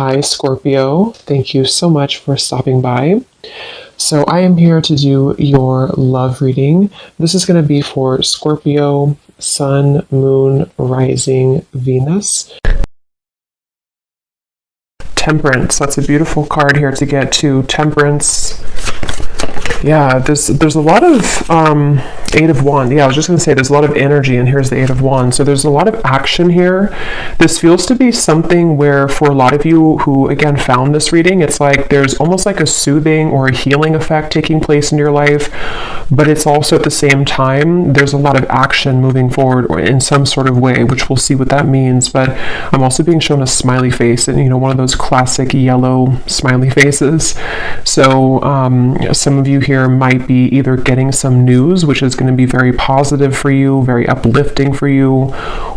Hi, Scorpio. Thank you so much for stopping by. So I am here to do your love reading. This is going to be for Scorpio, Sun, Moon, Rising, Venus. Temperance. That's a beautiful card here to get to. Temperance. Yeah, there's a lot of Eight of Wands. Yeah, I was just going to say there's a lot of energy, and here's the Eight of Wands. So there's a lot of action here. This feels to be something where for a lot of you who, again, found this reading, it's like there's almost like a soothing or a healing effect taking place in your life, but it's also at the same time, there's a lot of action moving forward or in some sort of way, which we'll see what that means. But I'm also being shown a smiley face, and one of those classic yellow smiley faces. So some of you here might be either getting some news, which is going to be very positive for you, very uplifting for you,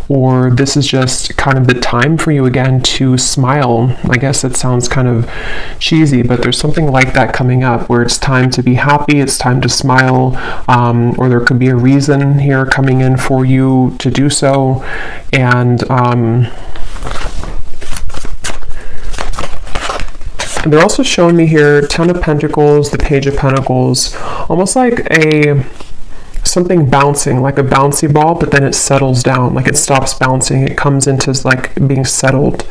or this is just kind of the time for you again to smile. I guess it sounds kind of cheesy, but there's something like that coming up where it's time to be happy, it's time to smile, or there could be a reason here coming in for you to do so. And they're also showing me here Ten of Pentacles, the Page of Pentacles, almost like something bouncing, like a bouncy ball, but then it settles down, like it stops bouncing, it comes into like being settled.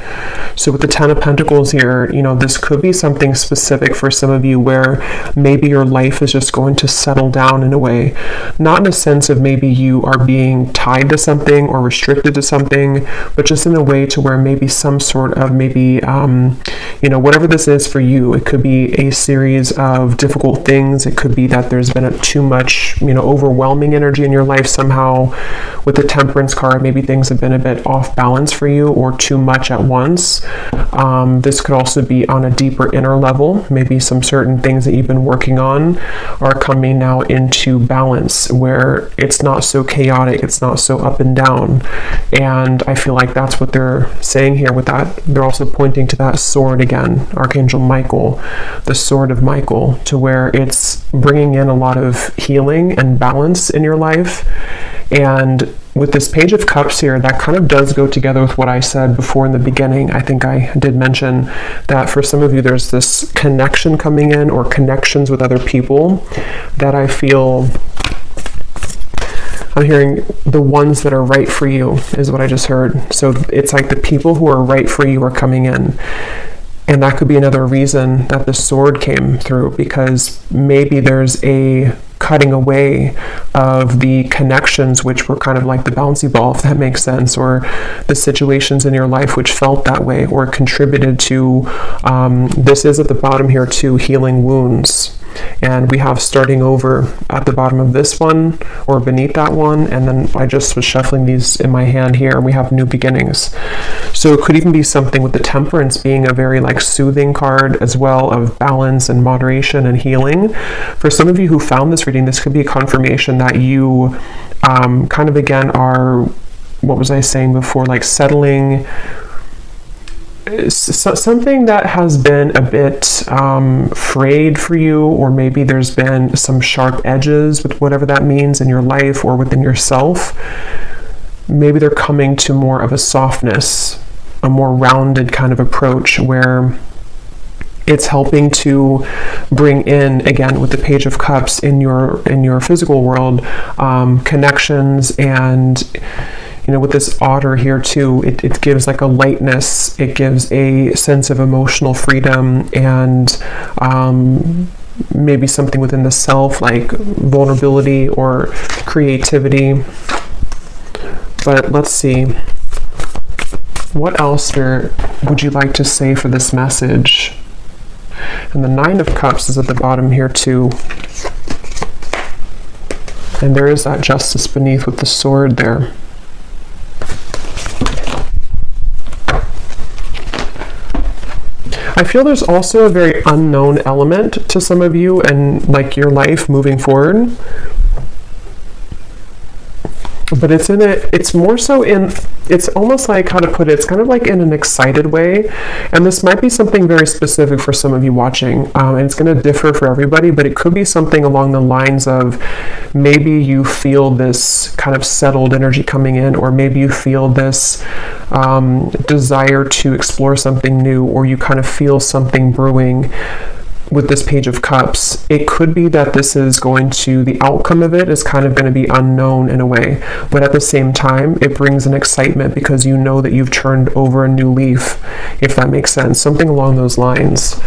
So with the Ten of Pentacles here, this could be something specific for some of you where maybe your life is just going to settle down in a way, not in a sense of maybe you are being tied to something or restricted to something, but just in a way to where maybe some sort of whatever this is for you, it could be a series of difficult things. It could be that there's been too much, overwhelming energy in your life somehow. With the Temperance card, maybe things have been a bit off balance for you or too much at once. This could also be on a deeper inner level. Maybe some certain things that you've been working on are coming now into balance where it's not so chaotic, it's not so up and down. And I feel like that's what they're saying here with that. They're also pointing to that sword again, Archangel Michael, the sword of Michael, to where it's bringing in a lot of healing and balance in your life. And with this Page of Cups here, that kind of does go together with what I said before in the beginning. I think I did mention that for some of you there's this connection coming in, or connections with other people, that I feel I'm hearing the ones that are right for you is what I just heard. So it's like the people who are right for you are coming in. And that could be another reason that the sword came through, because maybe there's a cutting away of the connections which were kind of like the bouncy ball, if that makes sense, or the situations in your life which felt that way or contributed to, this is at the bottom here too, healing wounds. And we have starting over at the bottom of this one or beneath that one, and then I just was shuffling these in my hand here, and we have new beginnings. So it could even be something with the Temperance being a very like soothing card as well, of balance and moderation and healing. For some of you who found this reading, this could be a confirmation that you kind of again are, what was I saying before, like settling something that has been a bit frayed for you, or maybe there's been some sharp edges with whatever that means in your life or within yourself. Maybe they're coming to more of a softness, a more rounded kind of approach, where it's helping to bring in, again, with the Page of Cups in your physical world, connections. And with this otter here too, it gives like a lightness, it gives a sense of emotional freedom, and maybe something within the self, like vulnerability or creativity. But let's see, what else here would you like to say for this message? And the Nine of Cups is at the bottom here too. And there is that Justice beneath with the sword there. I feel there's also a very unknown element to some of you and like your life moving forward. but it's more so it's almost like, how to put it, it's kind of like in an excited way. And this might be something very specific for some of you watching, and it's going to differ for everybody, but it could be something along the lines of, maybe you feel this kind of settled energy coming in, or maybe you feel this desire to explore something new, or you kind of feel something brewing with this Page of Cups. It could be that this is going to, the outcome of it is kind of going to be unknown in a way, but at the same time, it brings an excitement because you know that you've turned over a new leaf, if that makes sense. Something along those lines.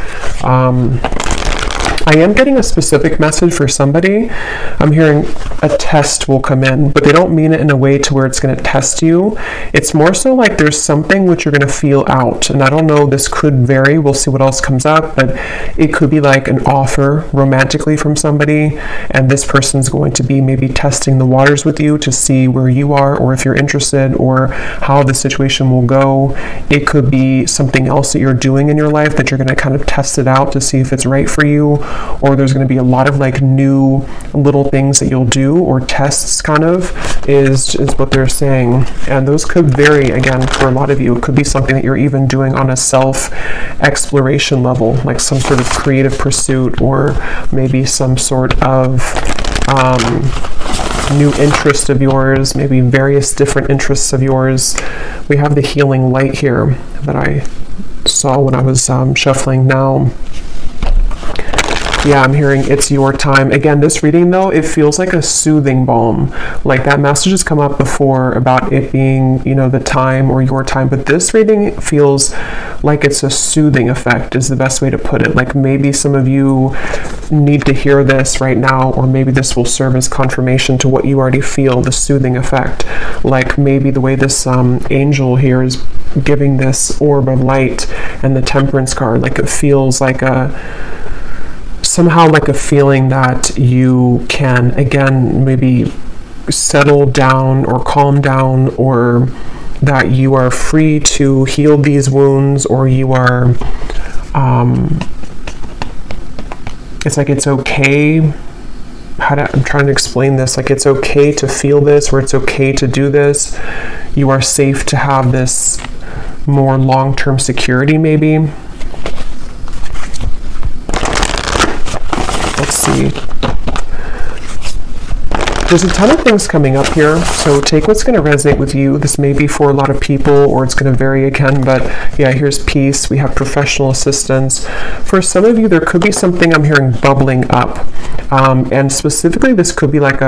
I am getting a specific message for somebody. I'm hearing a test will come in, but they don't mean it in a way to where it's going to test you. It's more so like there's something which you're going to feel out. And I don't know, this could vary. We'll see what else comes up, but it could be like an offer romantically from somebody, and this person's going to be maybe testing the waters with you to see where you are, or if you're interested, or how the situation will go. It could be something else that you're doing in your life that you're going to kind of test it out to see if it's right for you. Or there's going to be a lot of like new little things that you'll do, or tests kind of is what they're saying. And those could vary again for a lot of you. It could be something that you're even doing on a self exploration level, like some sort of creative pursuit, or maybe some sort of new interest of yours, maybe various different interests of yours. We have the healing light here that I saw when I was shuffling now. Yeah, I'm hearing it's your time. Again, this reading though, it feels like a soothing balm. Like that message has come up before about it being, you know, the time or your time, but this reading feels like it's a soothing effect is the best way to put it. Like maybe some of you need to hear this right now, or maybe this will serve as confirmation to what you already feel, the soothing effect. Like maybe the way this angel here is giving this orb of light and the Temperance card, like it feels like somehow like a feeling that you can, again, maybe settle down or calm down, or that you are free to heal these wounds, or you are, it's like it's okay. I'm trying to explain this. Like it's okay to feel this, or it's okay to do this. You are safe to have this more long-term security, maybe. Let's see. There's a ton of things coming up here, so take what's going to resonate with you. This may be for a lot of people, or it's going to vary again, but yeah, here's peace. We have professional assistance. For some of you, there could be something I'm hearing bubbling up. And specifically, this could be like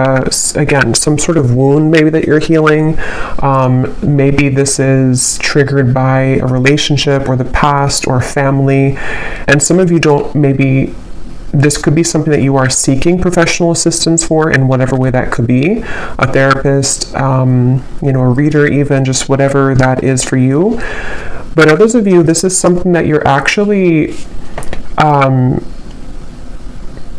again, some sort of wound maybe that you're healing. Maybe this is triggered by a relationship, or the past, or family. And some of you don't, maybe this could be something that you are seeking professional assistance for in whatever way that could be. A therapist, you know, a reader, even just whatever that is for you. But others of you, this is something that you're actually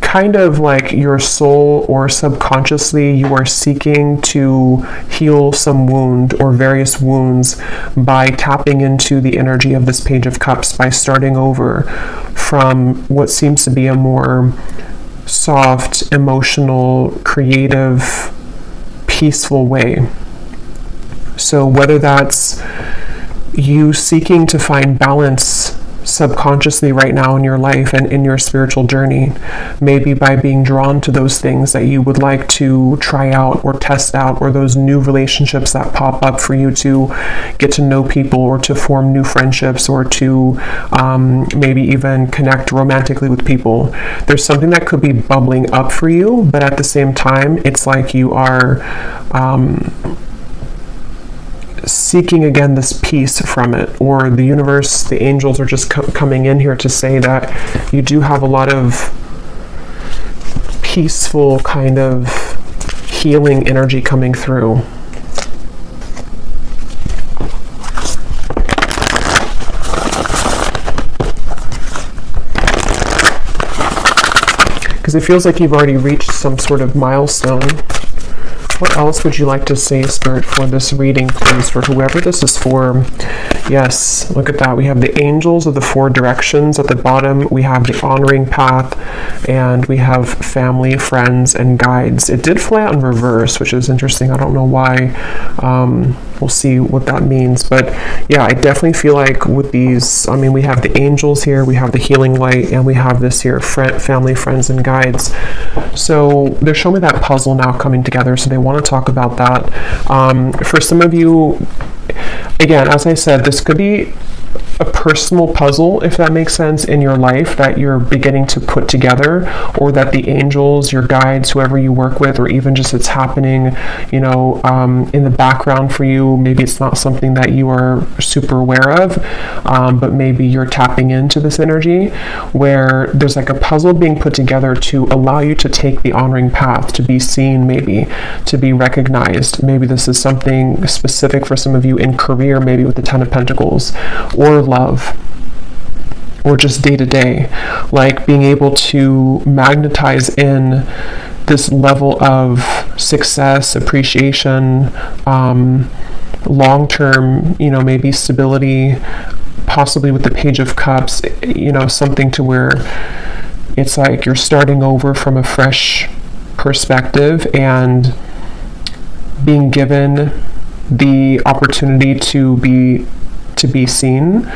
kind of like your soul, or subconsciously you are seeking to heal some wound or various wounds by tapping into the energy of this Page of Cups, by starting over from what seems to be a more soft, emotional, creative, peaceful way. So whether that's you seeking to find balance subconsciously right now in your life and in your spiritual journey, maybe by being drawn to those things that you would like to try out or test out, or those new relationships that pop up for you to get to know people, or to form new friendships, or to maybe even connect romantically with people. There's something that could be bubbling up for you, but at the same time, it's like you are seeking again this peace from it, or the universe, the angels are just coming in here to say that you do have a lot of peaceful kind of healing energy coming through. Because it feels like you've already reached some sort of milestone. What else would you like to say, Spirit, for this reading, please, for whoever this is for? Yes, look at that. We have the angels of the four directions. At the bottom, we have the honoring path, and we have family, friends, and guides. It did fly out in reverse, which is interesting. I don't know why. We'll see what that means. But yeah, I definitely feel like with these, I mean, we have the angels here, we have the healing light, and we have this here, family, friends, and guides. So they're showing me that puzzle now coming together, so they want to talk about that. For some of you, again, as I said, this could be a personal puzzle, if that makes sense, in your life that you're beginning to put together, or that the angels, your guides, whoever you work with, or even just it's happening, you know, in the background for you. Maybe it's not something that you are super aware of, but maybe you're tapping into this energy where there's like a puzzle being put together to allow you to take the honoring path, to be seen, maybe to be recognized. Maybe this is something specific for some of you in career, maybe with the Ten of Pentacles, or love, or just day to day, like being able to magnetize in this level of success, appreciation, long-term, you know, maybe stability, possibly with the Page of Cups, you know, something to where it's like you're starting over from a fresh perspective and being given the opportunity to be seen.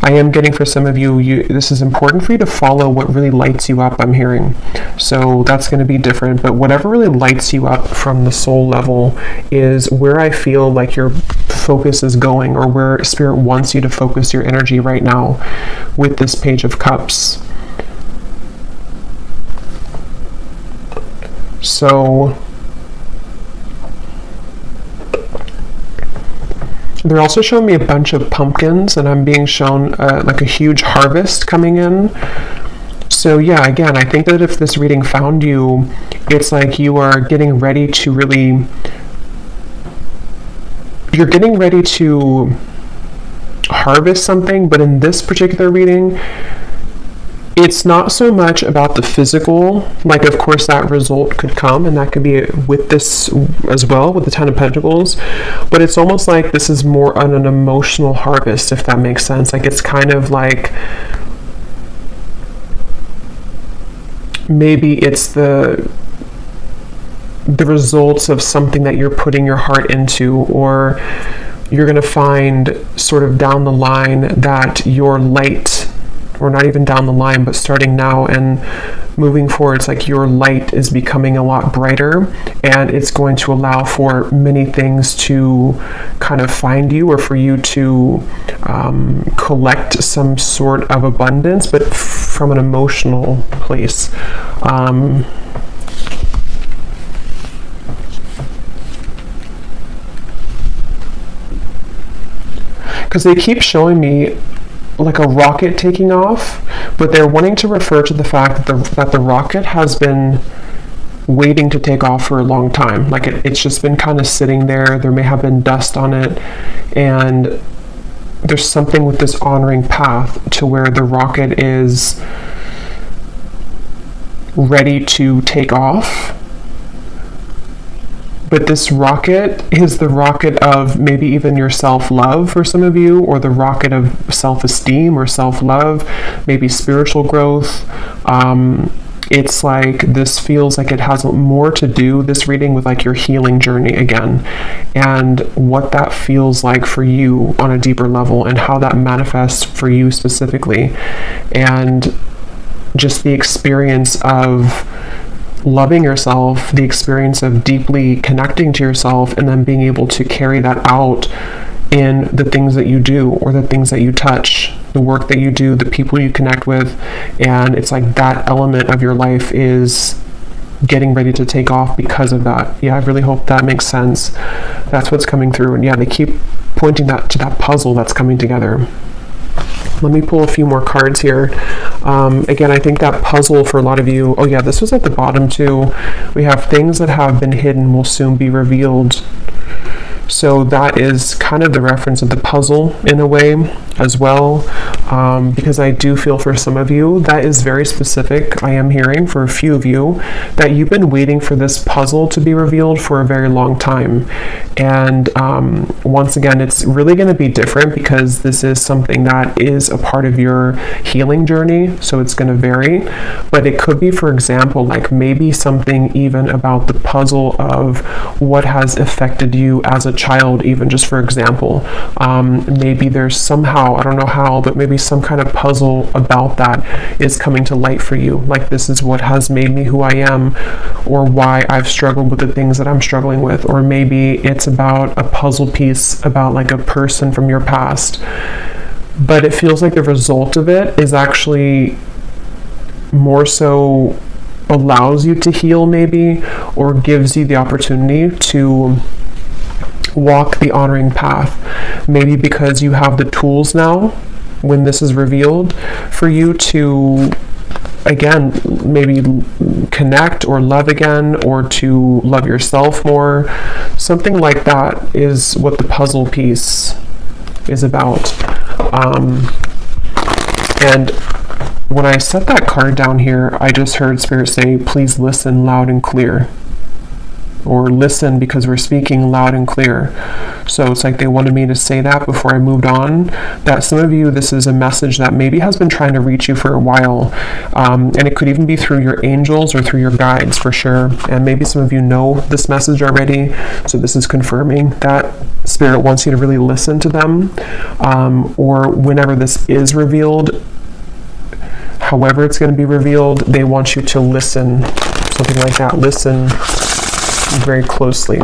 I am getting for some of you, this is important for you to follow what really lights you up, I'm hearing. So that's going to be different, but whatever really lights you up from the soul level is where I feel like your focus is going, or where Spirit wants you to focus your energy right now with this Page of Cups. So they're also showing me a bunch of pumpkins, and I'm being shown like a huge harvest coming in. So yeah, again, I think that if this reading found you, it's like you are getting ready to really, you're getting ready to harvest something, but in this particular reading, it's not so much about the physical, like of course that result could come, and that could be with this as well, with the Ten of Pentacles, but it's almost like this is more on an emotional harvest, if that makes sense. Like it's kind of like, maybe it's the results of something that you're putting your heart into, or you're going to find sort of down the line that your light, or not even down the line, but starting now and moving forward, it's like your light is becoming a lot brighter, and it's going to allow for many things to kind of find you, or for you to collect some sort of abundance, but from an emotional place. Because they keep showing me like a rocket taking off, but they're wanting to refer to the fact that the rocket has been waiting to take off for a long time. Like it's just been kind of sitting there. There may have been dust on it, and there's something with this honoring path to where the rocket is ready to take off. But this rocket is the rocket of maybe even your self-love for some of you, or the rocket of self-esteem or self-love, maybe spiritual growth. It's like this feels like it has more to do, this reading, with like your healing journey again, and what that feels like for you on a deeper level, and how that manifests for you specifically, and just the experience of loving yourself, the experience of deeply connecting to yourself, and then being able to carry that out in the things that you do, or the things that you touch, the work that you do, the people you connect with. And it's like that element of your life is getting ready to take off because of that. Yeah, I really hope that makes sense. That's what's coming through. And yeah, they keep pointing that to that puzzle that's coming together. Let me pull a few more cards here. Again, I think that puzzle for a lot of you, oh yeah, this was at the bottom too. We have things that have been hidden will soon be revealed. So that is kind of the reference of the puzzle in a way as well, because I do feel for some of you that is very specific. I am hearing for a few of you that you've been waiting for this puzzle to be revealed for a very long time. And once again, it's really going to be different because this is something that is a part of your healing journey, so it's going to vary. But it could be, for example, like maybe something even about the puzzle of what has affected you as a child, even just for example. Maybe there's somehow, I don't know how, but maybe some kind of puzzle about that is coming to light for you. Like, this is what has made me who I am, or why I've struggled with the things that I'm struggling with. Or maybe it's about a puzzle piece about like a person from your past. But it feels like the result of it is actually more so allows you to heal maybe, or gives you the opportunity to walk the honoring path, maybe because you have the tools now when this is revealed for you to again maybe connect or love again, or to love yourself more. Something like that is what the puzzle piece is about. And when I set that card down here, I just heard Spirit say, please listen loud and clear. Or listen because we're speaking loud and clear. So it's like they wanted me to say that before I moved on. That some of you, this is a message that maybe has been trying to reach you for a while. And it could even be through your angels or through your guides for sure. And maybe some of you know this message already. So this is confirming that Spirit wants you to really listen to them. Or whenever this is revealed, however it's going to be revealed, they want you to listen. Something like that. Listen very closely.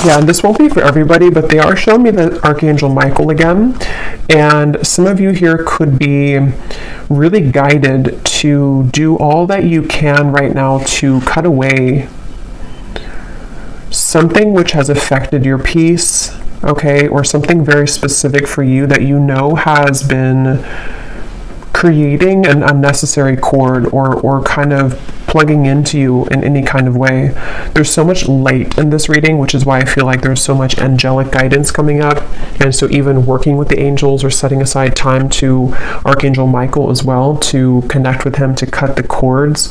Yeah, and this won't be for everybody, but they are showing me the Archangel Michael again. And some of you here could be really guided to do all that you can right now to cut away something which has affected your peace, okay, or something very specific for you that you know has been creating an unnecessary cord, or kind of plugging into you in any kind of way. There's so much light in this reading, which is why I feel like there's so much angelic guidance coming up. And so even working with the angels or setting aside time to Archangel Michael as well to connect with him to cut the cords,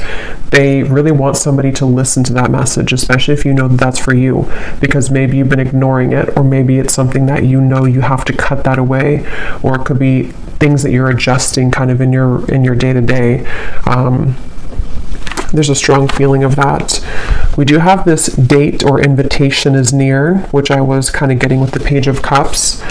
they really want somebody to listen to that message, especially if you know that that's for you, because maybe you've been ignoring it, or maybe it's something that you know you have to cut that away, or it could be things that you're adjusting kind of in your day-to-day. There's a strong feeling of that. We do have this date or invitation is near, which I was kind of getting with the Page of Cups.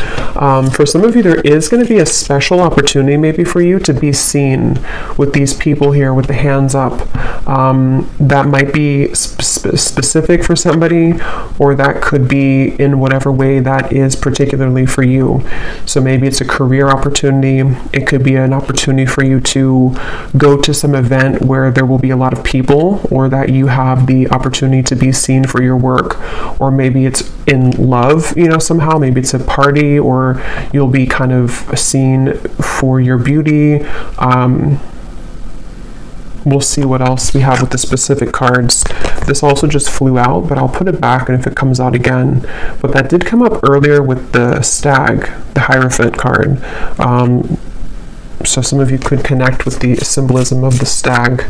For some of you, there is going to be a special opportunity maybe for you to be seen with these people here with the hands up. That might be specific for somebody, or that could be in whatever way that is particularly for you. So maybe it's a career opportunity. It could be an opportunity for you to go to some event where there will be a lot of people, or that you have the opportunity to be seen for your work. Or maybe it's in love, somehow. Maybe it's a party, or you'll be kind of seen for your beauty. We'll see what else we have with the specific cards. This also just flew out, but I'll put it back, and if it comes out again. But that did come up earlier with the stag, the Hierophant card. So some of you could connect with the symbolism of the stag.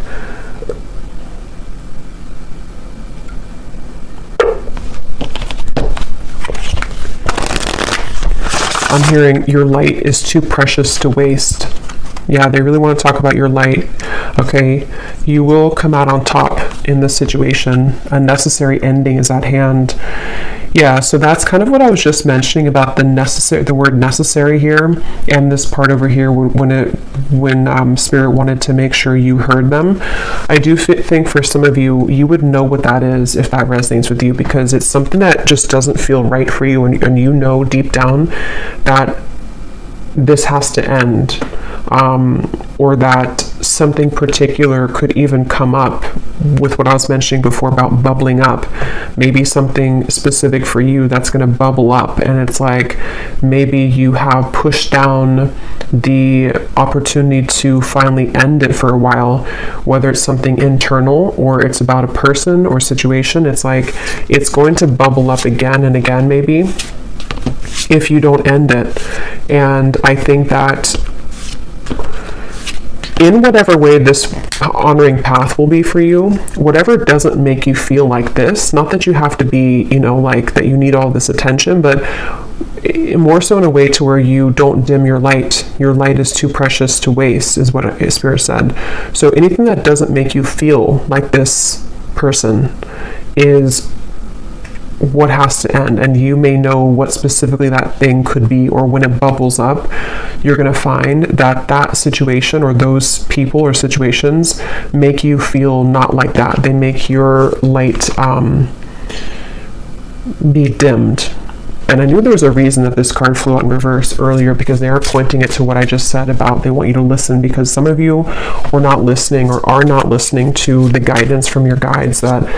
I'm hearing your light is too precious to waste. Yeah, they really want to talk about your light. Okay, you will come out on top in this situation. A necessary ending is at hand. Yeah, so that's kind of what I was just mentioning about the word necessary here, and this part over here when Spirit wanted to make sure you heard them. I do think for some of you, you would know what that is if that resonates with you, because it's something that just doesn't feel right for you, and you know deep down that this has to end, or that something particular could even come up with what I was mentioning before about bubbling up. Maybe something specific for you that's going to bubble up, and it's like maybe you have pushed down the opportunity to finally end it for a while, whether it's something internal or it's about a person or situation. It's like it's going to bubble up again and again, maybe, if you don't end it. And I think that in whatever way this honoring path will be for you, whatever doesn't make you feel like this, not that you have to be, like that you need all this attention, but more so in a way to where you don't dim your light. Your light is too precious to waste, is what Spirit said. So anything that doesn't make you feel like this person is what has to end, and you may know what specifically that thing could be, or when it bubbles up, you're going to find that that situation or those people or situations make you feel not like that. They make your light be dimmed. And I knew there was a reason that this card flew out in reverse earlier, because they are pointing it to what I just said about they want you to listen, because some of you were not listening or are not listening to the guidance from your guides, that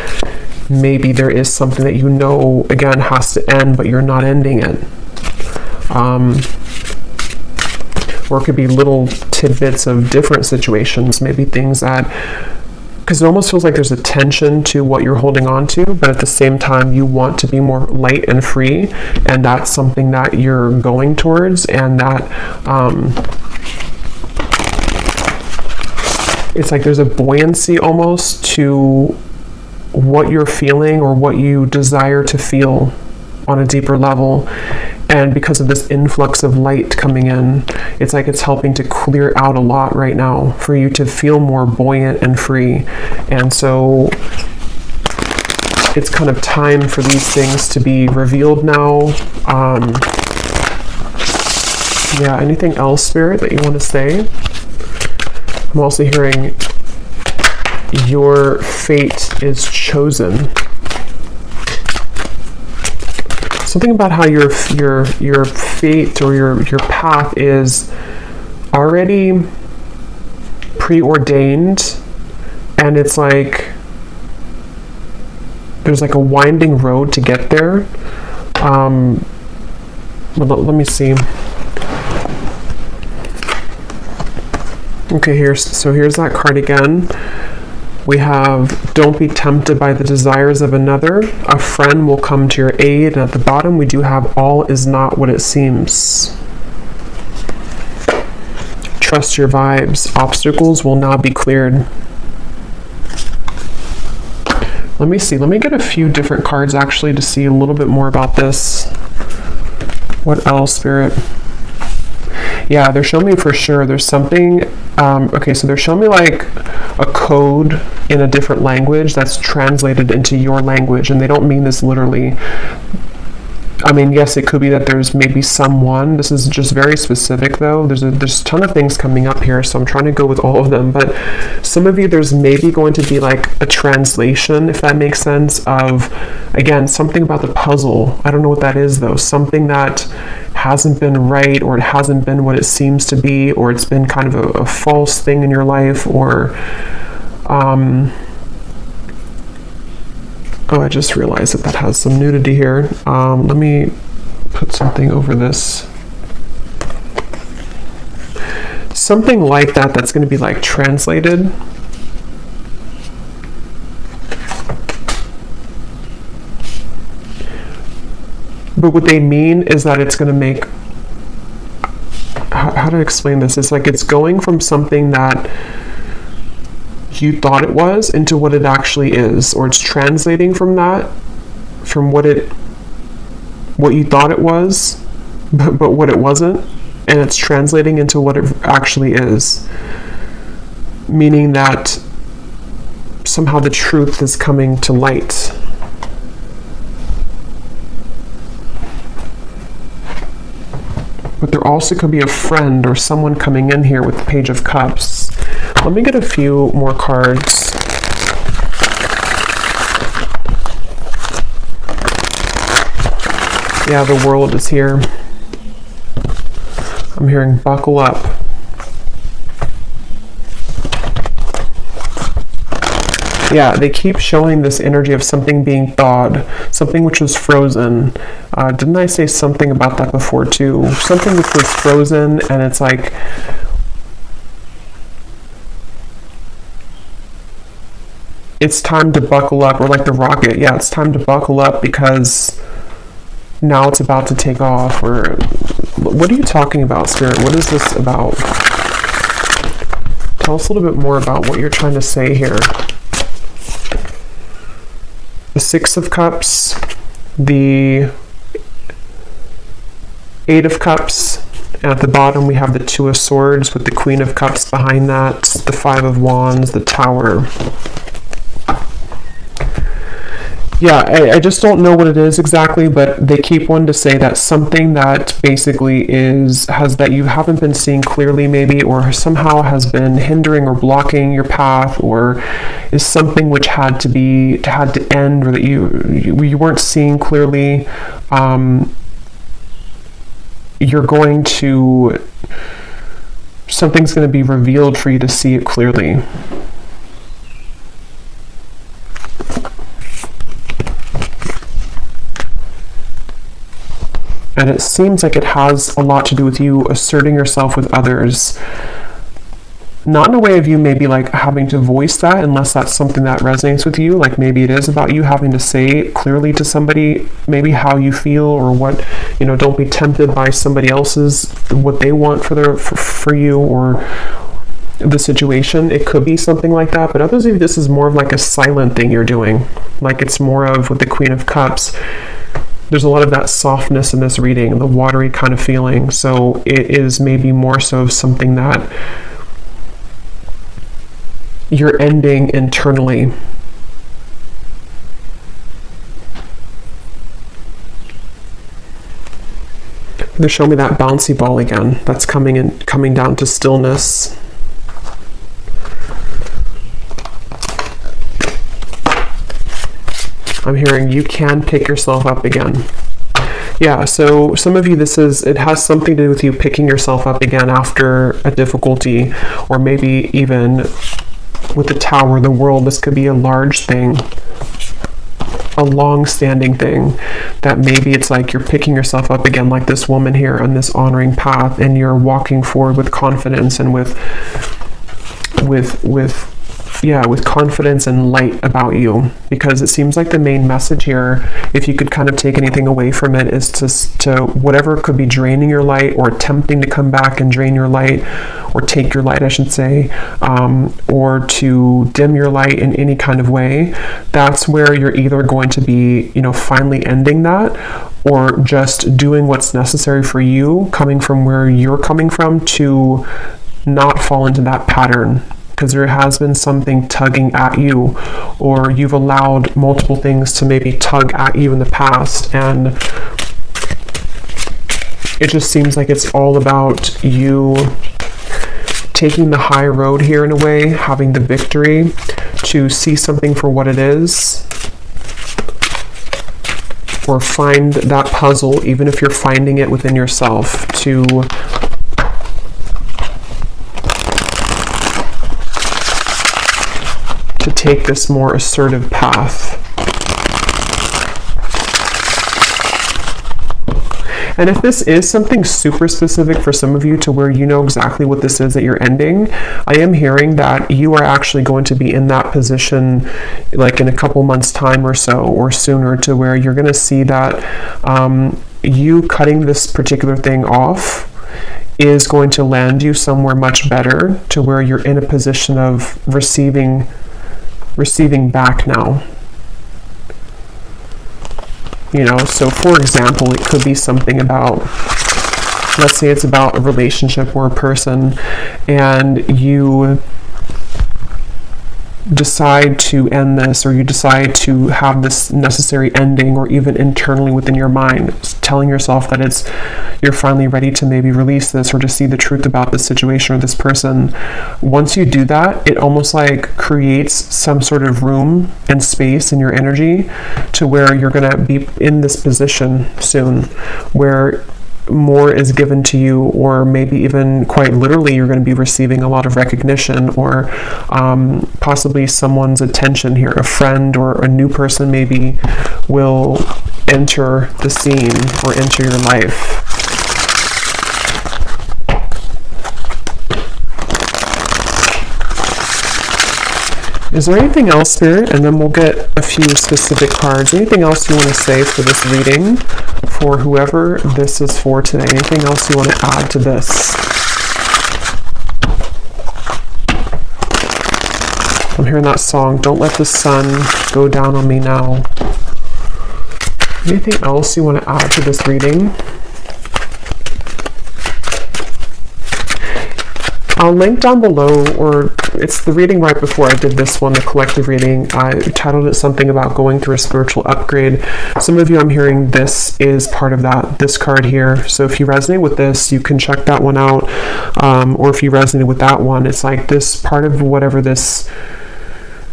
maybe there is something that again, has to end, but you're not ending it. Or it could be little tidbits of different situations, maybe things that, because it almost feels like there's a tension to what you're holding on to, but at the same time you want to be more light and free, and that's something that you're going towards, and that it's like there's a buoyancy almost to what you're feeling or what you desire to feel on a deeper level. And because of this influx of light coming in, it's like it's helping to clear out a lot right now for you to feel more buoyant and free. And so it's kind of time for these things to be revealed now. Yeah, anything else, Spirit, that you want to say? I'm also hearing your fate is chosen. Something about how your fate or your path is already preordained, and it's like there's like a winding road to get there. Let me see. Okay, here's that card again. We have, don't be tempted by the desires of another. A friend will come to your aid. And at the bottom, we do have, all is not what it seems. Trust your vibes. Obstacles will now be cleared. Let me see. Let me get a few different cards actually to see a little bit more about this. What else, Spirit? Yeah, they're showing me for sure there's something, okay, so they're showing me like a code in a different language that's translated into your language, and they don't mean this literally. I mean, yes, it could be that there's maybe someone, this is just very specific though, there's a ton of things coming up here, so I'm trying to go with all of them, but some of you, there's maybe going to be like a translation, if that makes sense, of, again, something about the puzzle. I don't know what that is though, something that hasn't been right, or it hasn't been what it seems to be, or it's been kind of a false thing in your life, or oh, I just realized that has some nudity here. Let me put something over this. Something like that that's going to be like translated. But what they mean is that it's going to make, how to explain this? It's like it's going from something that you thought it was into what it actually is, or it's translating from that, from what you thought it was, but what it wasn't, and it's translating into what it actually is, meaning that somehow the truth is coming to light. But there also could be a friend or someone coming in here with the Page of Cups. Let me get a few more cards. Yeah, the World is here. I'm hearing buckle up. Yeah, they keep showing this energy of something being thawed, something which was frozen. Didn't I say something about that before too? Something which was frozen, and it's like, it's time to buckle up, or like the rocket. Yeah, it's time to buckle up because now it's about to take off. Or what are you talking about, Spirit? What is this about? Tell us a little bit more about what you're trying to say here. The Six of Cups, the Eight of Cups, and at the bottom we have the Two of Swords with the Queen of Cups behind that, the Five of Wands, the Tower. Yeah, I just don't know what it is exactly, but they keep wanting to say that something that basically that you haven't been seeing clearly maybe, or somehow has been hindering or blocking your path, or is something which had to end, or that you weren't seeing clearly. Something's going to be revealed for you to see it clearly. And it seems like it has a lot to do with you asserting yourself with others. Not in a way of you maybe like having to voice that, unless that's something that resonates with you. Like maybe it is about you having to say clearly to somebody maybe how you feel, or what, don't be tempted by somebody else's, what they want for you, or the situation. It could be something like that. But others of you, this is more of like a silent thing you're doing. Like it's more of, with the Queen of Cups, there's a lot of that softness in this reading, the watery kind of feeling. So it is maybe more so something that you're ending internally. They show me that bouncy ball again. That's coming down to stillness. I'm hearing you can pick yourself up again. Yeah, so some of you, it has something to do with you picking yourself up again after a difficulty, or maybe even with the Tower, the World. This could be a large thing, a long-standing thing, that maybe it's like you're picking yourself up again, like this woman here on this honoring path, and you're walking forward with confidence and with confidence and light about you. Because it seems like the main message here, if you could kind of take anything away from it, is to whatever could be draining your light, or attempting to come back and drain your light, or take your light, I should say, or to dim your light in any kind of way. That's where you're either going to be, finally ending that, or just doing what's necessary for you, coming from where you're coming from, to not fall into that pattern. Because there has been something tugging at you, or you've allowed multiple things to maybe tug at you in the past, and it just seems like it's all about you taking the high road here in a way, having the victory, to see something for what it is, or find that puzzle, even if you're finding it within yourself, to take this more assertive path. And if this is something super specific for some of you, to where you know exactly what this is that you're ending, I am hearing that you are actually going to be in that position like in a couple months time or so, or sooner, to where you're going to see that you cutting this particular thing off is going to land you somewhere much better, to where you're in a position of receiving back now. So for example, it could be something about, let's say it's about a relationship or a person, and you decide to end this, or you decide to have this necessary ending, or even internally within your mind, telling yourself that you're finally ready to maybe release this, or to see the truth about this situation or this person. Once you do that, it almost like creates some sort of room and space in your energy, to where you're going to be in this position soon, where more is given to you, or maybe even quite literally you're going to be receiving a lot of recognition, or possibly someone's attention here. A friend or a new person maybe will enter the scene or enter your life. Is there anything else, Spirit? And then we'll get a few specific cards. Anything else you want to say for this reading, for whoever this is for today? Anything else you want to add to this? I'm hearing that song, Don't Let the Sun Go Down on Me Now. Anything else you want to add to this reading? I'll link down below, or it's the reading right before I did this one, the collective reading. I titled it something about going through a spiritual upgrade. Some of you, I'm hearing this is part of that, this card here. So if you resonate with this, you can check that one out. Or if you resonate with that one, it's like this part of whatever this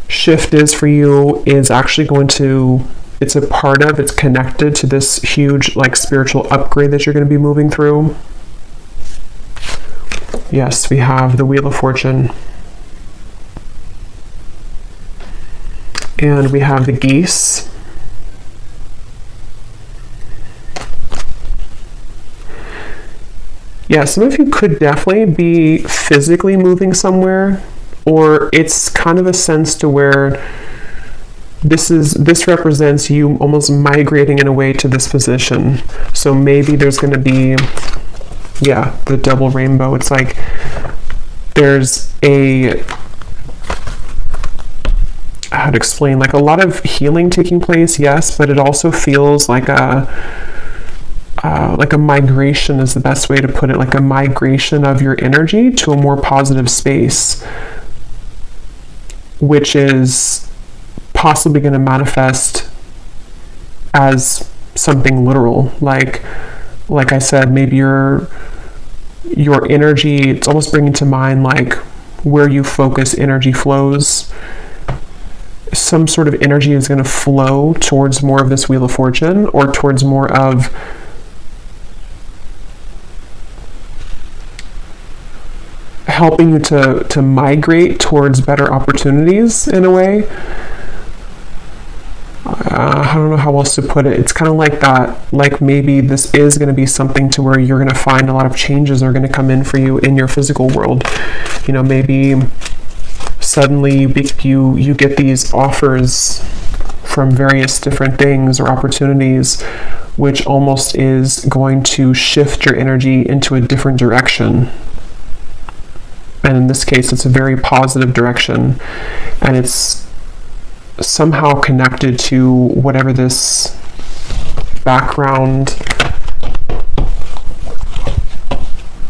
shift is for you is actually going to, it's a part of, it's connected to this huge like spiritual upgrade that you're going to be moving through. Yes, we have the Wheel of Fortune. And we have the geese. Yeah, some of you could definitely be physically moving somewhere, or it's kind of a sense to where this represents you almost migrating in a way to this position. So maybe there's going to be, yeah, the double rainbow. It's like there's a, how to explain, like a lot of healing taking place, yes, but it also feels like a migration is the best way to put it, like a migration of your energy to a more positive space, which is possibly going to manifest as something literal. Like I said, maybe your energy, it's almost bringing to mind like where you focus, energy flows. Some sort of energy is going to flow towards more of this Wheel of Fortune, or towards more of helping you to migrate towards better opportunities in a way. I don't know how else to put it. It's kind of like that, like maybe this is going to be something to where you're going to find a lot of changes are going to come in for you in your physical world. You know, maybe suddenly you get these offers from various different things or opportunities, which almost is going to shift your energy into a different direction. And in this case, it's a very positive direction, and it's somehow connected to whatever this background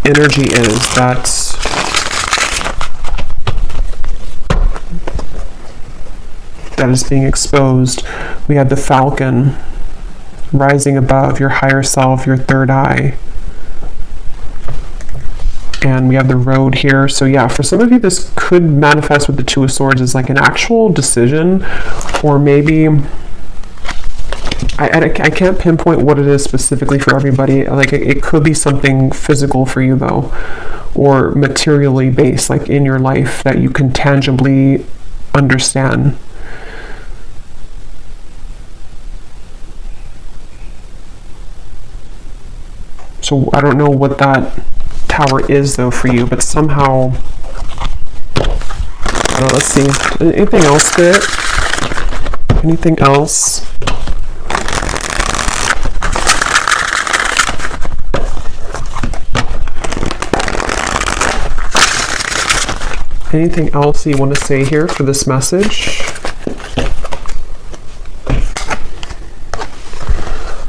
energy is that is being exposed. We have the Falcon rising above your higher self, your third eye. And we have the Road here. So yeah, for some of you, this could manifest with the Two of Swords as like an actual decision, or maybe I can't pinpoint what it is specifically for everybody. Like it could be something physical for you though, or materially based, like in your life that you can tangibly understand. So I don't know what that Tower is though for you, but somehow, let's see, anything else there? Anything else? Anything else you want to say here for this message?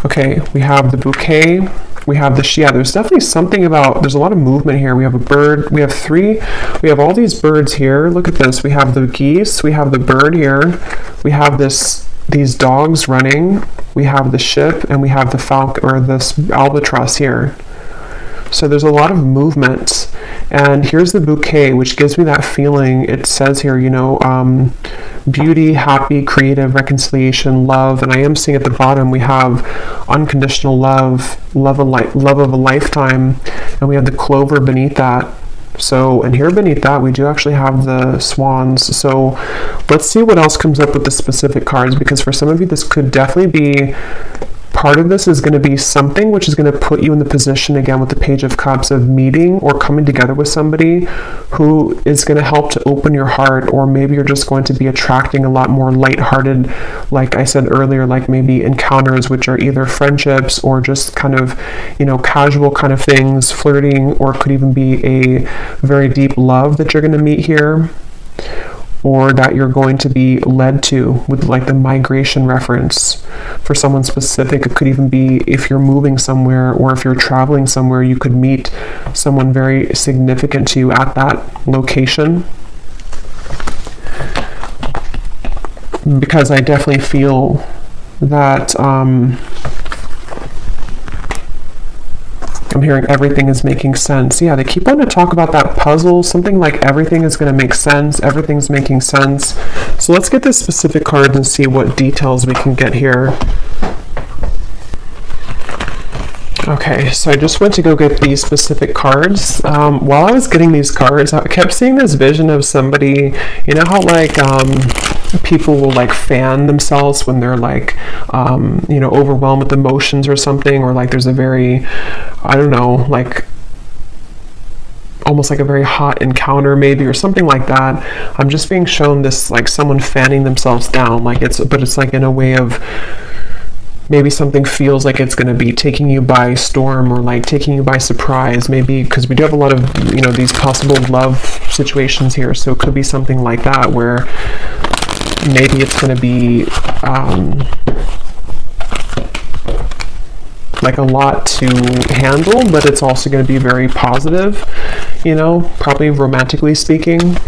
Okay, we have the Bouquet. We have the, yeah, there's definitely something about, there's a lot of movement here. We have a bird, we have all these birds here. Look at this. We have the geese, we have the bird here. We have these dogs running. We have the ship, and we have the falcon, or this albatross here. So there's a lot of movement. And here's the bouquet, which gives me that feeling. It says here, you know, beauty, happy, creative, reconciliation, love. And I am seeing at the bottom we have unconditional love, love of a lifetime, and we have the clover beneath that. So, and here beneath that, we do actually have the swans. So let's see what else comes up with the specific cards, because for some of you, this could definitely be, part of this is going to be something which is going to put you in the position, again, with the Page of Cups, of meeting or coming together with somebody who is going to help to open your heart, or maybe you're just going to be attracting a lot more lighthearted, like I said earlier, like maybe encounters which are either friendships or just kind of, you know, casual kind of things, flirting, or could even be a very deep love that you're going to meet here, or that you're going to be led to with like the migration reference. For someone specific, it could even be if you're moving somewhere or if you're traveling somewhere, you could meet someone very significant to you at that location. Because I definitely feel that I'm hearing everything is making sense. Yeah, they keep on to talk about that puzzle, something like everything is going to make sense, everything's making sense. So let's get this specific card and see what details we can get here. Okay, so I just went to go get these specific cards. While I was getting these cards, I kept seeing this vision of somebody, you know how like people will like fan themselves when they're like, you know, overwhelmed with emotions or something, or like there's a very, I don't know, like almost like a very hot encounter maybe, or something like that. I'm just being shown this like someone fanning themselves down, like but it's like in a way of, maybe something feels like it's going to be taking you by storm, or like taking you by surprise, maybe, because we do have a lot of, you know, these possible love situations here. So it could be something like that, where maybe it's going to be like a lot to handle, but it's also going to be very positive, you know, probably romantically speaking.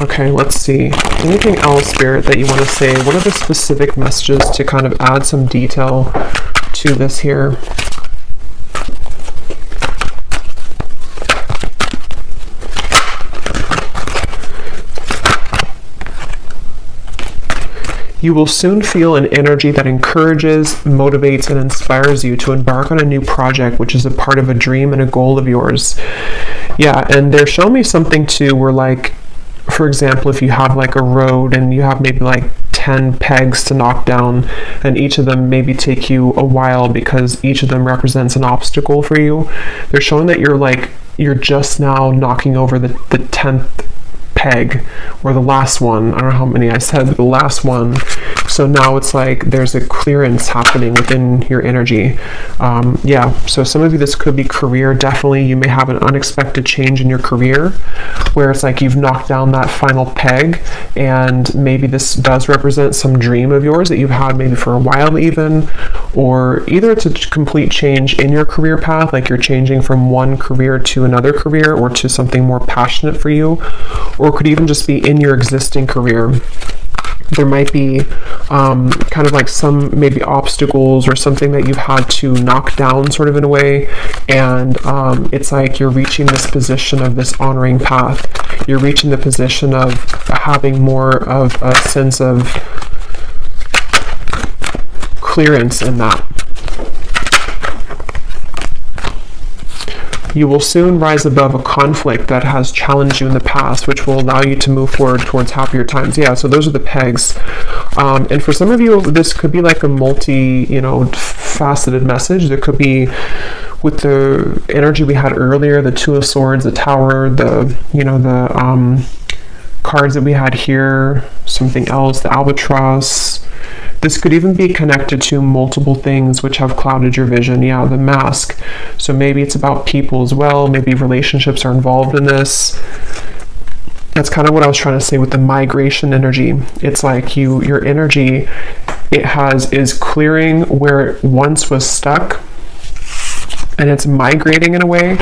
Okay, let's see. Anything else, Spirit, that you want to say? What are the specific messages to kind of add some detail to this here? You will soon feel an energy that encourages, motivates, and inspires you to embark on a new project, which is a part of a dream and a goal of yours. Yeah, and they're showing me something too where, like, for example, if you have like a road and you have maybe like 10 pegs to knock down, and each of them maybe take you a while because each of them represents an obstacle for you, they're showing that you're just now knocking over the 10th peg, or the last one. I don't know how many I said, but the last one. So now it's like there's a clearance happening within your energy. Yeah, so some of you, this could be career. Definitely you may have an unexpected change in your career where it's like you've knocked down that final peg, and maybe this does represent some dream of yours that you've had maybe for a while even, or either it's a complete change in your career path, like you're changing from one career to another career, or to something more passionate for you, or it could even just be in your existing career. There might be kind of like some maybe obstacles or something that you've had to knock down sort of in a way, and it's like you're reaching this position of this honoring path. You're reaching the position of having more of a sense of clearance in that. You will soon rise above a conflict that has challenged you in the past, which will allow you to move forward towards happier times. Yeah, so those are the pegs. And for some of you, this could be like a faceted message. There could be, with the energy we had earlier, the Two of Swords, the Tower, the cards that we had here, something else, the Albatross. This could even be connected to multiple things which have clouded your vision. Yeah, the Mask. So maybe it's about people as well. Maybe relationships are involved in this. That's kind of what I was trying to say with the migration energy. It's like your energy, is clearing where it once was stuck, and it's migrating in a way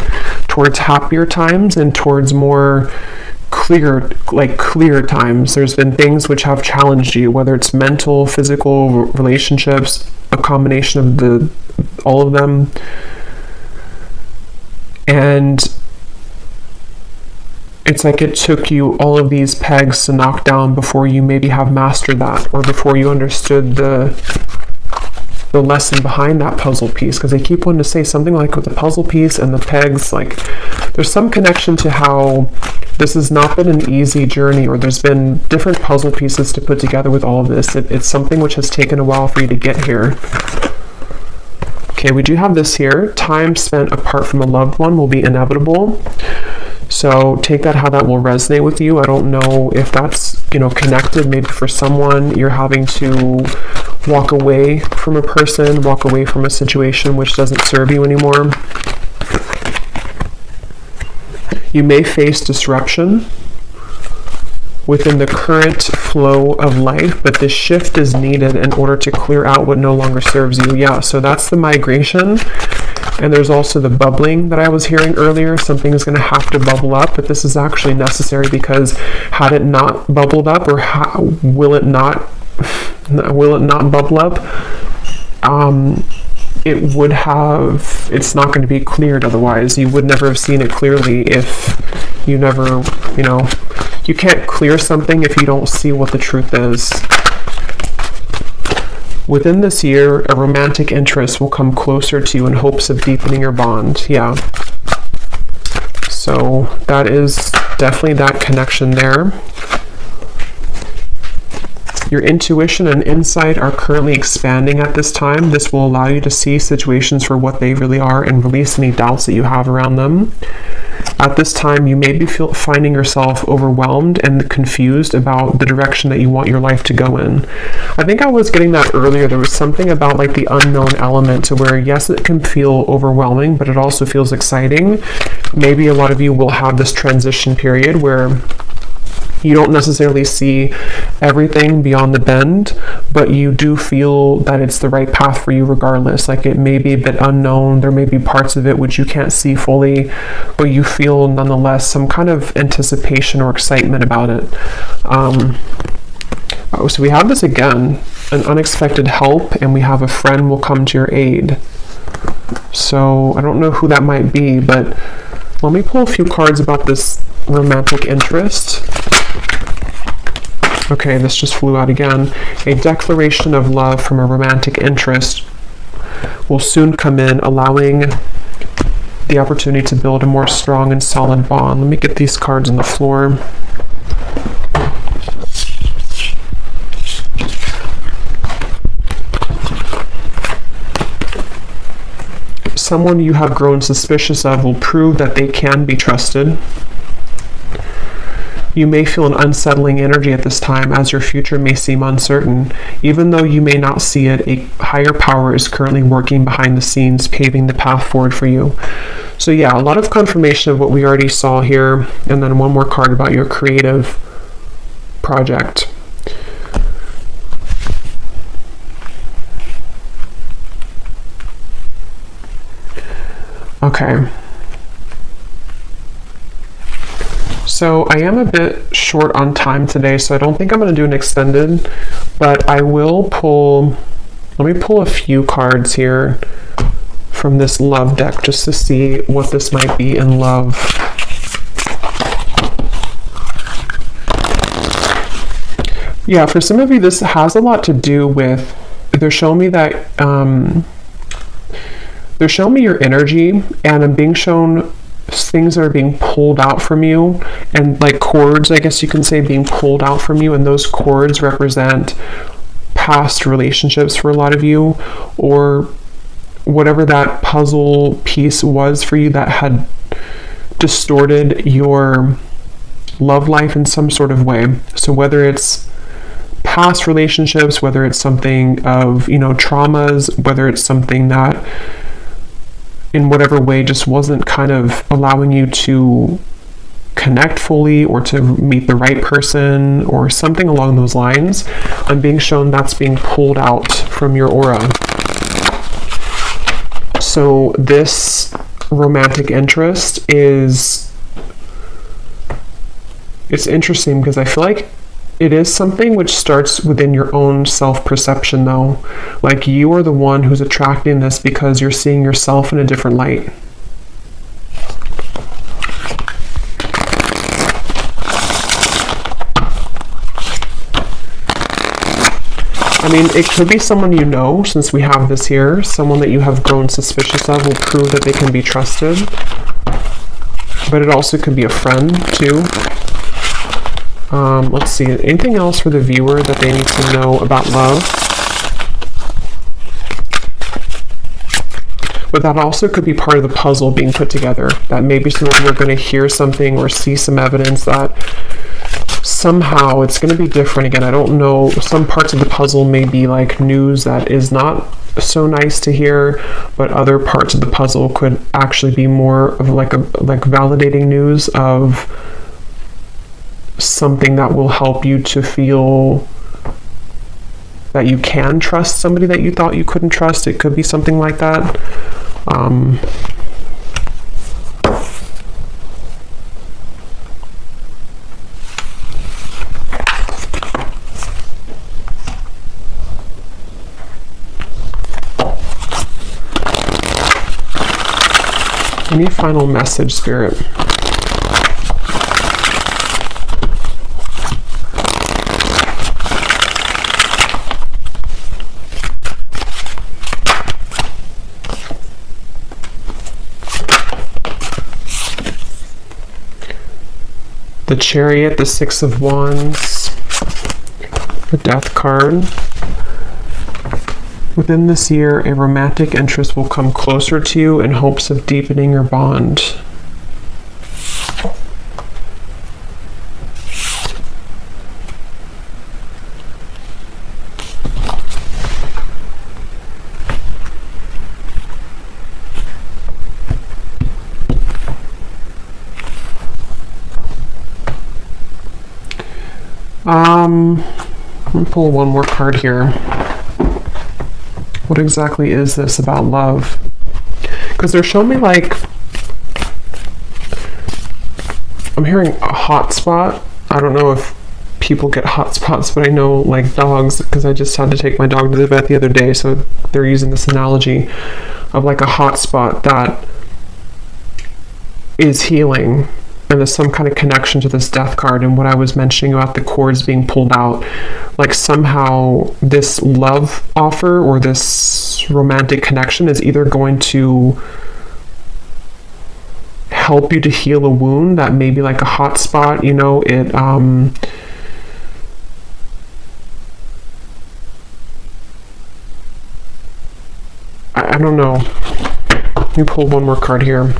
towards happier times and towards more clear times. There's been things which have challenged you, whether it's mental, physical, relationships, a combination of all of them. And it's like it took you all of these pegs to knock down before you maybe have mastered that, or before you understood the lesson behind that puzzle piece. Because they keep wanting to say something like with the puzzle piece and the pegs, like there's some connection to how this has not been an easy journey, or there's been different puzzle pieces to put together with all of this. It's something which has taken a while for you to get here. Okay, we do have this here. Time spent apart from a loved one will be inevitable. So take that how that will resonate with you. I don't know if that's, connected. Maybe for someone, you're having to walk away from a person, walk away from a situation which doesn't serve you anymore. You may face disruption within the current flow of life, but this shift is needed in order to clear out what no longer serves you. Yeah, so that's the migration. And there's also the bubbling that I was hearing earlier. Something is going to have to bubble up, but this is actually necessary, because had it not bubbled up, or will it not bubble up, it's not going to be cleared otherwise. You would never have seen it clearly if you never, you can't clear something if you don't see what the truth is. Within this year, a romantic interest will come closer to you in hopes of deepening your bond. Yeah. So that is definitely that connection there. Your intuition and insight are currently expanding at this time. This will allow you to see situations for what they really are and release any doubts that you have around them. At this time, you may be finding yourself overwhelmed and confused about the direction that you want your life to go in. I think I was getting that earlier. There was something about like the unknown element, to where, yes, it can feel overwhelming, but it also feels exciting. Maybe a lot of you will have this transition period where you don't necessarily see everything beyond the bend, but you do feel that it's the right path for you regardless. Like, it may be a bit unknown, there may be parts of it which you can't see fully, but you feel nonetheless some kind of anticipation or excitement about it. So we have this again, an unexpected help, and we have a friend will come to your aid. So I don't know who that might be, but let me pull a few cards about this romantic interest. Okay, this just flew out again. A declaration of love from a romantic interest will soon come in, allowing the opportunity to build a more strong and solid bond. Let me get these cards on the floor. Someone you have grown suspicious of will prove that they can be trusted. You may feel an unsettling energy at this time, as your future may seem uncertain. Even though you may not see it, a higher power is currently working behind the scenes, paving the path forward for you. So yeah, a lot of confirmation of what we already saw here, and then one more card about your creative project. Okay. So I am a bit short on time today, so I don't think I'm going to do an extended, but I will let me pull a few cards here from this love deck just to see what this might be in love. Yeah, for some of you, this has a lot to do with, they're showing me that, they're showing me your energy, and I'm being shown things that are being pulled out from you, and like cords, I guess you can say, being pulled out from you, and those cords represent past relationships for a lot of you, or whatever that puzzle piece was for you that had distorted your love life in some sort of way. So whether it's past relationships, whether it's something of, traumas, whether it's something that in whatever way just wasn't kind of allowing you to connect fully, or to meet the right person, or something along those lines, I'm being shown that's being pulled out from your aura. So this romantic interest it's interesting, because I feel like It is something which starts within your own self-perception, though. Like, you are the one who's attracting this because you're seeing yourself in a different light. I mean, it could be someone you know, since we have this here. Someone that you have grown suspicious of will prove that they can be trusted. But it also could be a friend, too. Let's see. Anything else for the viewer that they need to know about love? But that also could be part of the puzzle being put together. That maybe some of you are going to hear something or see some evidence that somehow it's going to be different again. I don't know. Some parts of the puzzle may be like news that is not so nice to hear, but other parts of the puzzle could actually be more of like validating news of something that will help you to feel that you can trust somebody that you thought you couldn't trust. It could be something like that. Any final message, Spirit? The Chariot, the Six of Wands, the Death card. Within this year, a romantic interest will come closer to you in hopes of deepening your bond. I'm going to pull one more card here. What exactly is this about love? Because they're showing me like, I'm hearing a hot spot. I don't know if people get hot spots, but I know like dogs, because I just had to take my dog to the vet the other day, so they're using this analogy of like a hot spot that is healing. And there's some kind of connection to this Death card and what I was mentioning about the cords being pulled out. Like somehow this love offer or this romantic connection is either going to help you to heal a wound that may be like a hot spot, you know, it I don't know. Let me pull one more card here.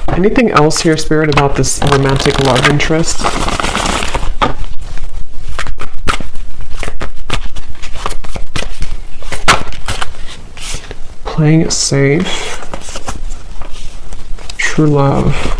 Anything else here, Spirit, about this romantic love interest? Playing it safe. True love.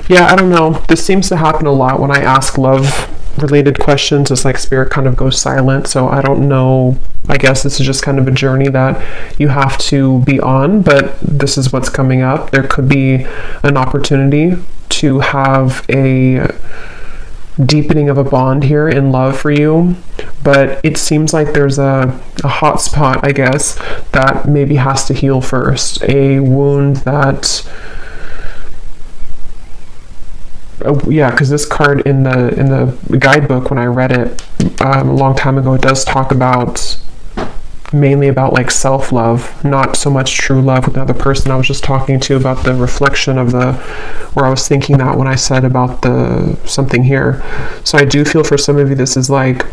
Yeah, I don't know. This seems to happen a lot when I ask love-related questions. It's like Spirit kind of goes silent, so I don't know. I guess this is just kind of a journey that you have to be on, but this is what's coming up. There could be an opportunity to have a deepening of a bond here in love for you, but it seems like there's a hot spot, I guess, that maybe has to heal first. A wound that... yeah, because this card in the guidebook, when I read it a long time ago, it does talk about mainly about like self-love, not so much true love with another person. I was just talking to about the reflection of where I was thinking that when I said about the something here. So I do feel for some of you this is like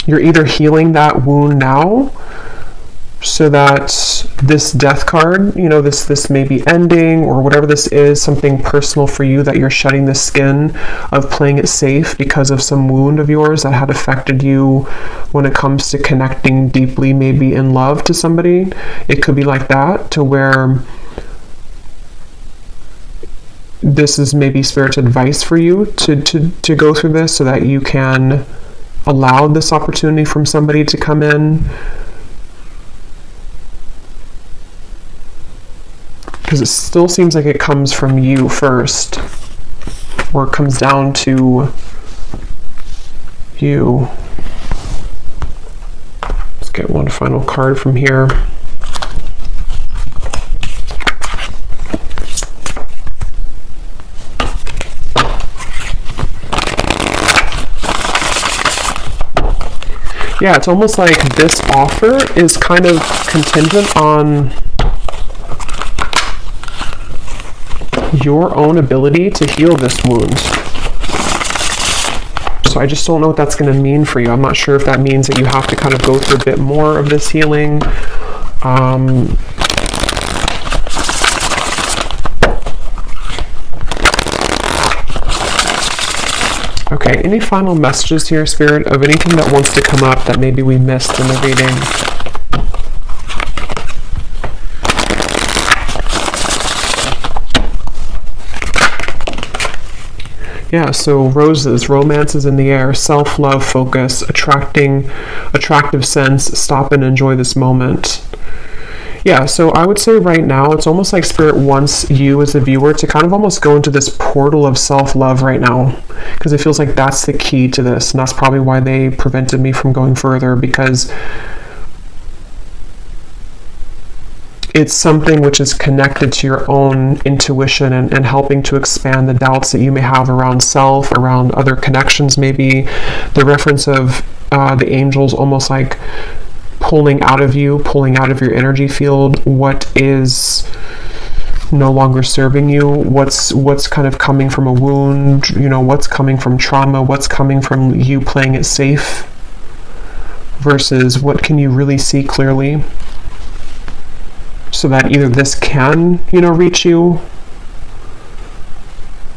you're either healing that wound now, so that this Death card, you know, this may be ending, or whatever this is, something personal for you, that you're shedding the skin of playing it safe because of some wound of yours that had affected you when it comes to connecting deeply, maybe in love to somebody. It could be like that, to where this is maybe Spirit's advice for you to go through this so that you can allow this opportunity from somebody to come in. Because it still seems like it comes from you first, or it comes down to you. Let's get one final card from here. Yeah, it's almost like this offer is kind of contingent on your own ability to heal this wound. So I just don't know what that's going to mean for you. I'm not sure if that means that you have to kind of go through a bit more of this healing. Okay, any final messages here, Spirit, of anything that wants to come up that maybe we missed in the reading? Yeah, so roses, romance is in the air, self-love, focus, attractive sense, stop and enjoy this moment. Yeah, so I would say right now, it's almost like Spirit wants you as a viewer to kind of almost go into this portal of self-love right now, because it feels like that's the key to this, and that's probably why they prevented me from going further, because it's something which is connected to your own intuition and helping to expand the doubts that you may have around self, around other connections maybe. The reference of the angels almost like pulling out of your energy field what is no longer serving you, what's kind of coming from a wound, what's coming from trauma, what's coming from you playing it safe versus what can you really see clearly, so that either this can, reach you.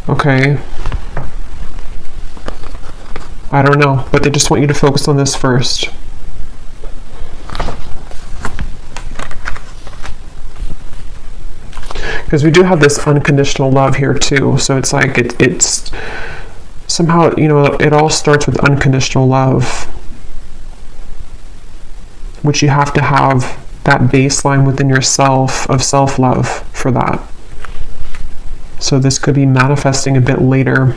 Okay. I don't know, but they just want you to focus on this first. Because we do have this unconditional love here too, so it's like it's somehow, it all starts with unconditional love, which you have to have that baseline within yourself of self-love for that. So this could be manifesting a bit later.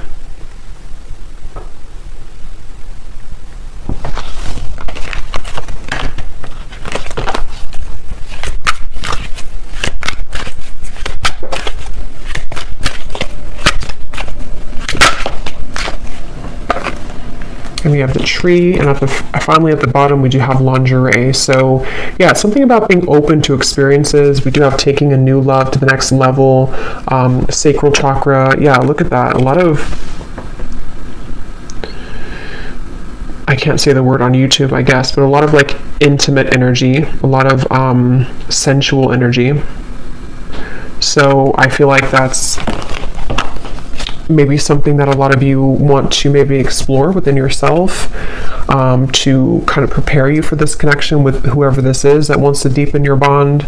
And we have the tree, and finally at the bottom we do have lingerie. So yeah, something about being open to experiences. We do have taking a new love to the next level, sacral chakra. Yeah, look at that. A lot of, I can't say the word on YouTube, I guess, but a lot of like intimate energy, a lot of sensual energy. So I feel like that's maybe something that a lot of you want to maybe explore within yourself, to kind of prepare you for this connection with whoever this is that wants to deepen your bond,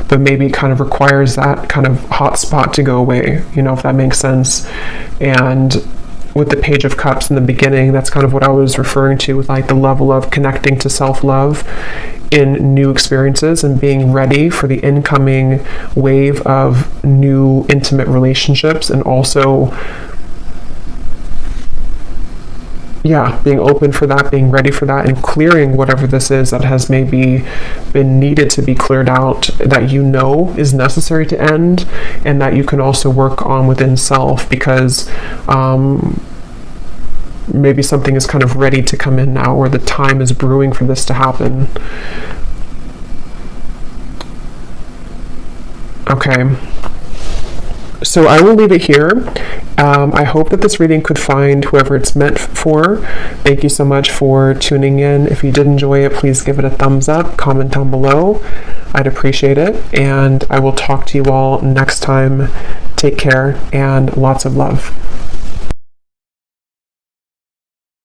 but maybe kind of requires that kind of hot spot to go away, if that makes sense. And with the Page of Cups in the beginning, that's kind of what I was referring to with like the level of connecting to self-love in new experiences and being ready for the incoming wave of new intimate relationships, and also being open for that, being ready for that, and clearing whatever this is that has maybe been needed to be cleared out, that is necessary to end, and that you can also work on within self, because maybe something is kind of ready to come in now, or the time is brewing for this to happen. Okay. So I will leave it here. I hope that this reading could find whoever it's meant for. Thank you so much for tuning in. If you did enjoy it, please give it a thumbs up, comment down below. I'd appreciate it. And I will talk to you all next time. Take care and lots of love.